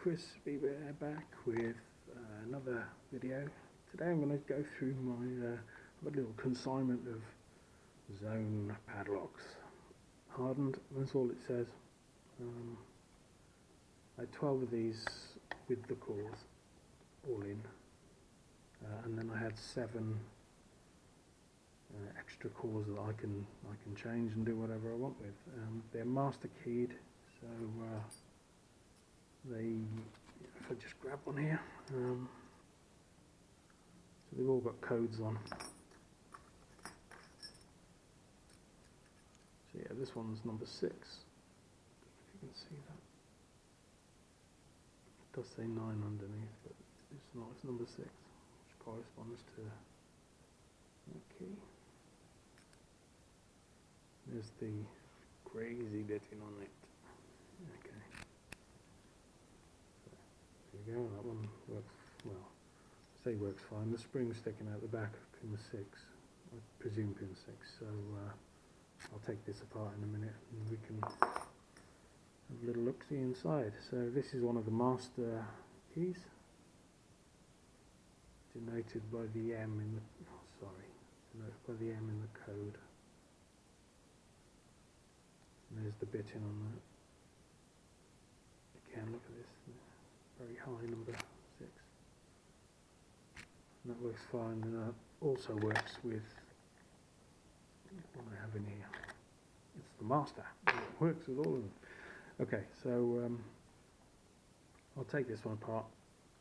Crispy Bear back with another video. Today I'm going to go through my little consignment of zone padlocks. Hardened, that's all it says. I had 12 of these with the cores all in, and then I had 7 extra cores that I can change and do whatever I want with. They're master keyed, so if I just grab one here, so they've all got codes on. So yeah, this one's number 6. Don't know if you can see that. It does say 9 underneath, but it's not. It's number 6, which corresponds to that key. There's the crazy bitting on it. Okay. There you go, that one works well. I say works fine. The spring's sticking out the back of pin 6. I presume pin 6, so I'll take this apart in a minute and we can have a little look-see inside. So this is one of the master keys, denoted by the M in the, denoted by the M in the code. And there's the bitting on that. Again, look at this, very high number 6. And that works fine, and that also works with what I have in here. It's the master. It works with all of them. Okay, so I'll take this one apart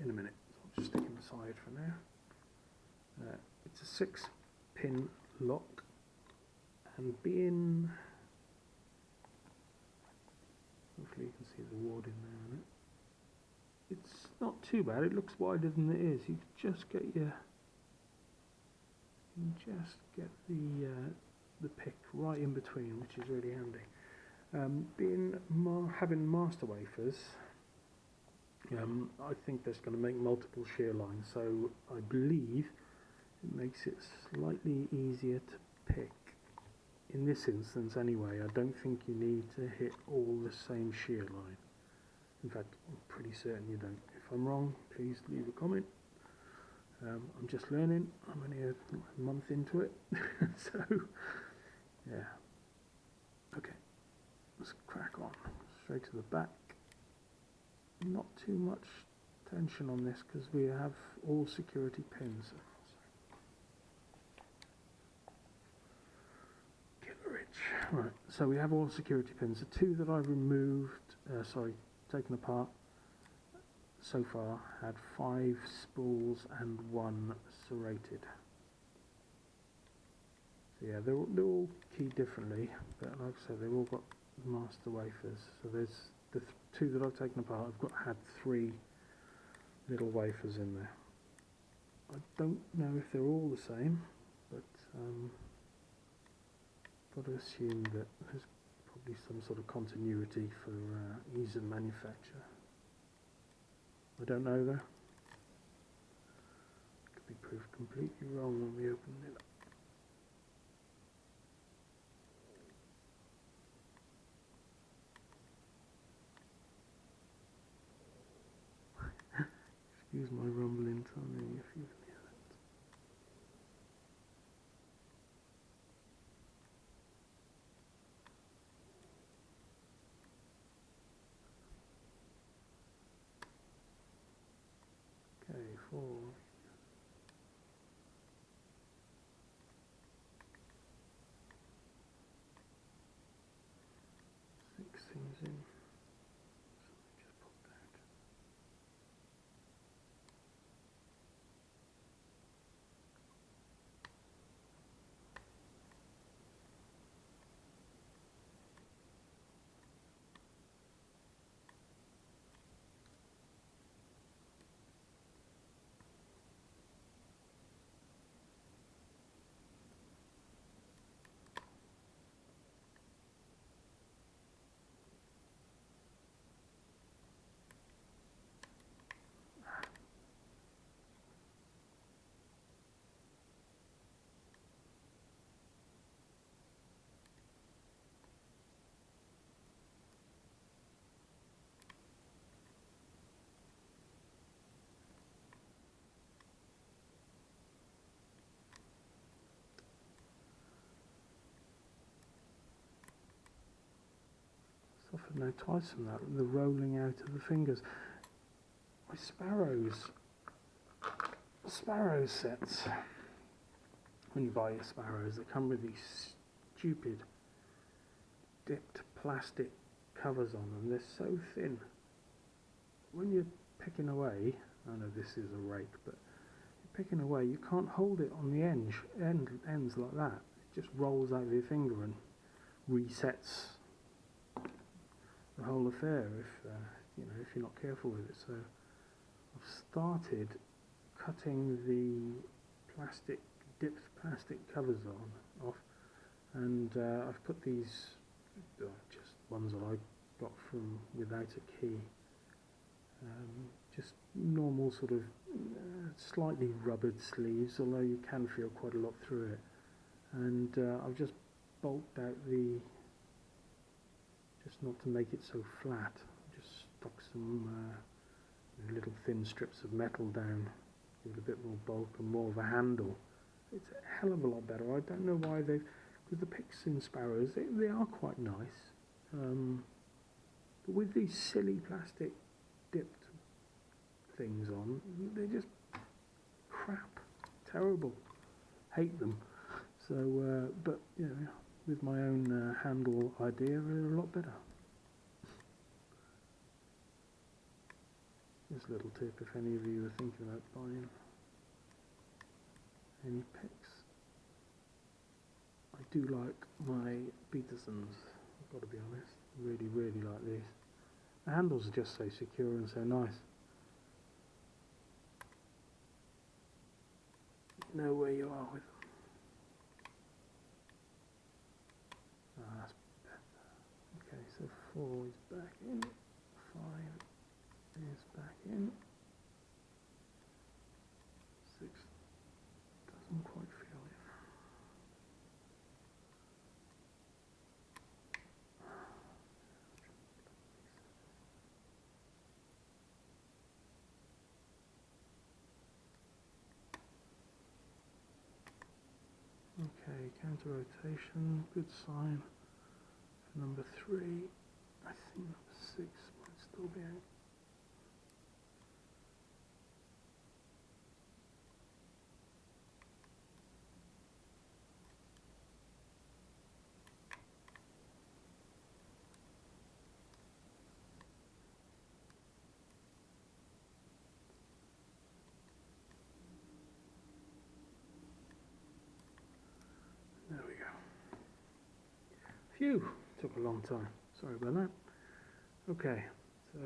in a minute. So I'll just stick it aside for now. It's a 6-pin lock, and being, hopefully you can see the ward in there on it. It's not too bad. It looks wider than it is. You just get the pick right in between, which is really handy. Having master wafers, I think that's going to make multiple shear lines, so I believe it makes it slightly easier to pick. In this instance anyway, I don't think you need to hit all the same shear line. In fact, I'm pretty certain you don't. If I'm wrong, please leave a comment. I'm just learning. I'm only a month into it. So, yeah. Okay, let's crack on. Straight to the back. Not too much tension on this because we have all security pins. Right, so we have all security pins. The 2 that I've removed, taken apart so far had 5 spools and 1 serrated. So yeah, they're all keyed differently, but like I said, they've all got master wafers. So there's the 2 that I've taken apart. I've had 3 little wafers in there. I don't know if they're all the same, but got to assume that there's probably some sort of continuity for ease of manufacture. I don't know though. Could be proved completely wrong when we open it up. Excuse my rumbling tummy if you can hear that. Okay, 4. 6 things in. Something just popped out. no ties from that, the rolling out of the fingers. My sparrow sets, when you buy your sparrows, they come with these stupid dipped plastic covers on them. They're so thin. When you're picking away, I know this is a rake, but you're picking away, you can't hold it on the ends like that. It just rolls out of your finger and resets the whole affair if you're not careful with it. So I've started cutting the dipped plastic covers off, and I've put these just ones that I got from without a key, just normal sort of slightly rubbered sleeves, although you can feel quite a lot through it, and I've just bulked out just not to make it so flat, just stuck some little thin strips of metal down, give it a bit more bulk and more of a handle. It's a hell of a lot better. I don't know why because the picks in sparrows, they are quite nice, but with these silly plastic dipped things on, they're just crap, terrible, hate them. So, but with my own handle idea, they're a lot better. Just a little tip if any of you are thinking about buying any picks. I do like my Petersons, I've got to be honest. Really, really like these. The handles are just so secure and so nice. You know where you are with them. That's better. Okay, so 4 is back in, 5 is back in, 6 doesn't quite feel it. Okay, counter rotation, good sign. Number 3, I think number 6 might still be out. There we go. Phew, took a long time. Sorry about that. Okay, so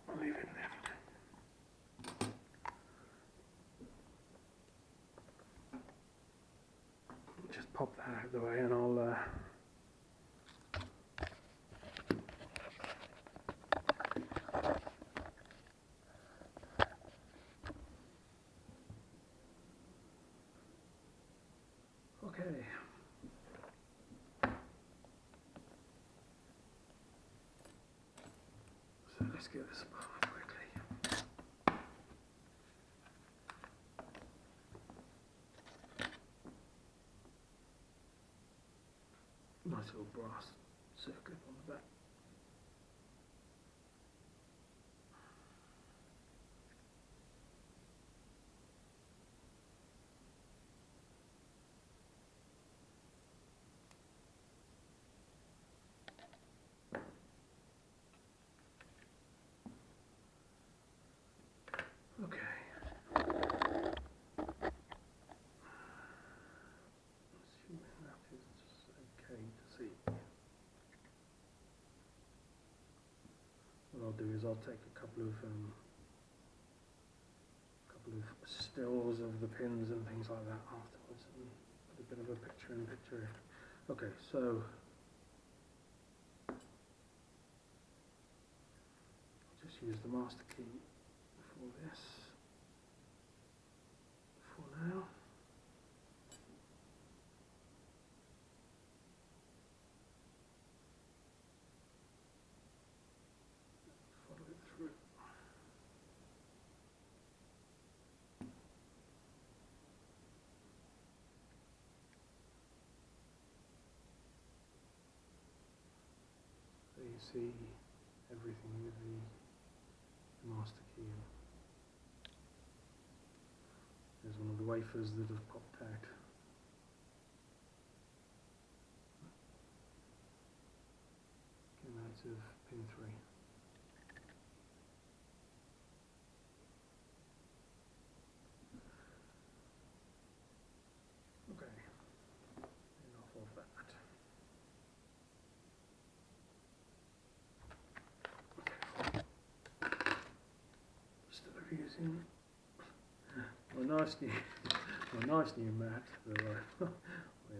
I'll leave it there. Just pop that out of the way and I'll okay. So let's get this apart quickly. Nice little brass circlip on the back. Okay. Assuming that is okay to see. What I'll do is I'll take a couple of stills of the pins and things like that afterwards and put a bit of a picture in picture. Okay, so I'll just use the master key for this for now. Follow it through. see everything with the master key in. There's one of the wafers that have popped out. Came out of pin 3. Okay, enough of that. Instead of using my nice new mat that I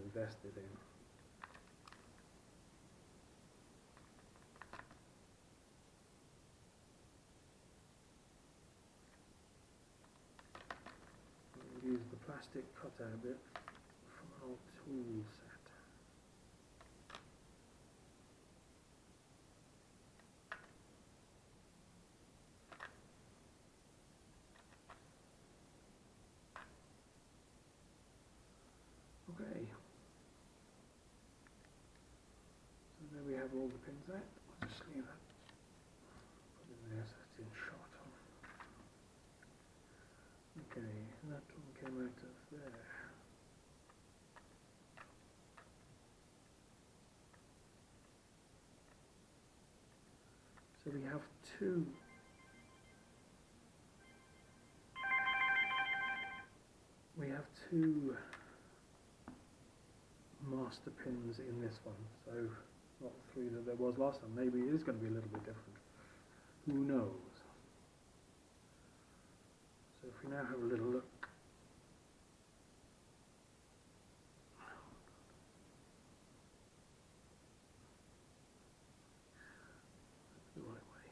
invested in. I'll use the plastic cutout bit from an old tool set. Okay, so there we have all the pins out. I'll just leave that, put it there so it's in shot. Okay, that one came out of there. So we have two master pins in this one, so not the 3 that there was last time. Maybe it is going to be a little bit different. Who knows? So if we now have a little look. That's the right way.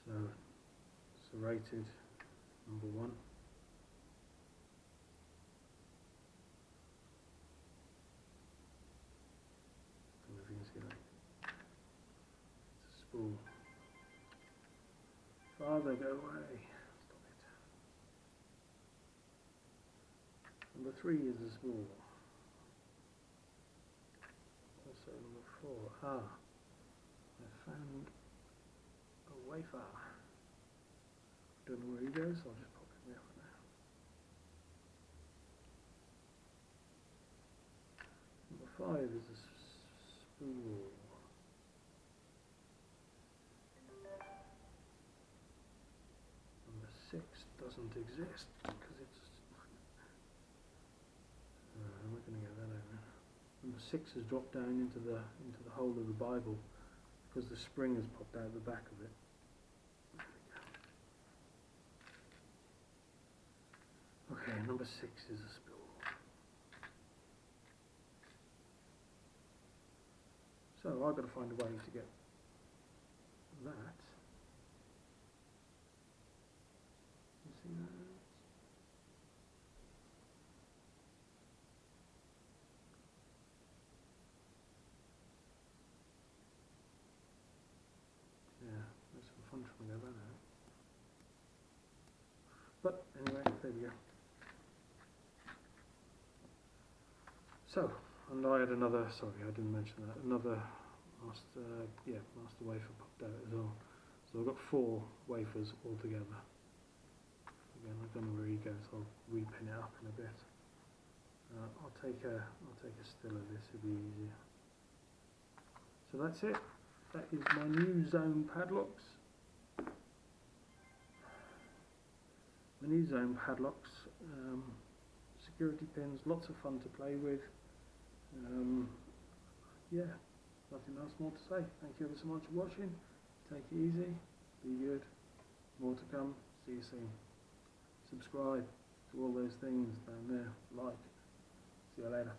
So serrated number 1. It's a spool. Father, go away. Stop it. Number 3 is a spool. Also number 4. I found a wafer. Don't know where he goes, so I'll just pop him there for now. Number 5 is a spool. Number 6 doesn't exist because it's. I'm not going to get that over. Number 6 has dropped down into the hole of the Bible because the spring has popped out the back of it. Okay, number 6 is a spool. So I've got to find a way to get that. You see that? Yeah, there's some fun trying to get that out. But anyway, there we go. So, and I had another, sorry I didn't mention that, another master wafer popped out as well. So I've got 4 wafers altogether. Again, I don't know where he goes, I'll repin it up in a bit. I'll take a still of this, it'll be easier. So that's it. That is my new zone padlocks. My new zone padlocks. Security pins, lots of fun to play with. Yeah, nothing else more to say. Thank you ever so much for watching. Take it easy, be good. More to come. See you soon. Subscribe to all those things down there. Like. See you later.